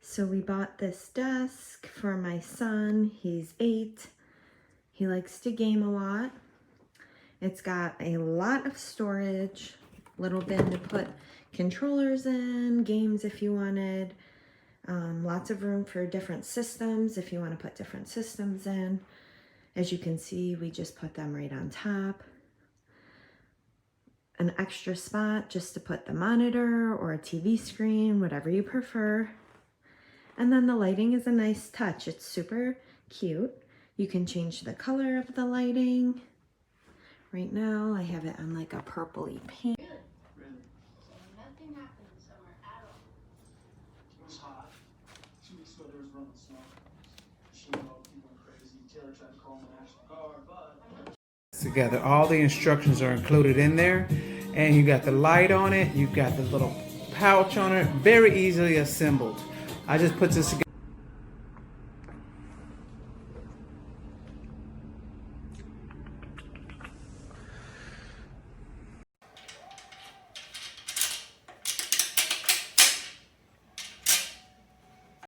So we bought this desk for my son. He's 8. He likes to game a lot. It's got a lot of storage, little bin to put controllers in, games if you wanted, lots of room for different systems if you want to put different systems in. As you can see, we just put them right on top. An extra spot just to put the monitor or a TV screen, whatever you prefer. And then the lighting is a nice touch. It's super cute. You can change the color of the lighting. Right now, I have it on like a purpley pink. Really? So nothing happened this summer at all. It was hot. 2 weeks ago, there was running snow. People went crazy. Taylor tried to call him an National Guard, but... Together, all the instructions are included in there, and you got the light on it, you've got the little pouch on it, very easily assembled. I just put this together.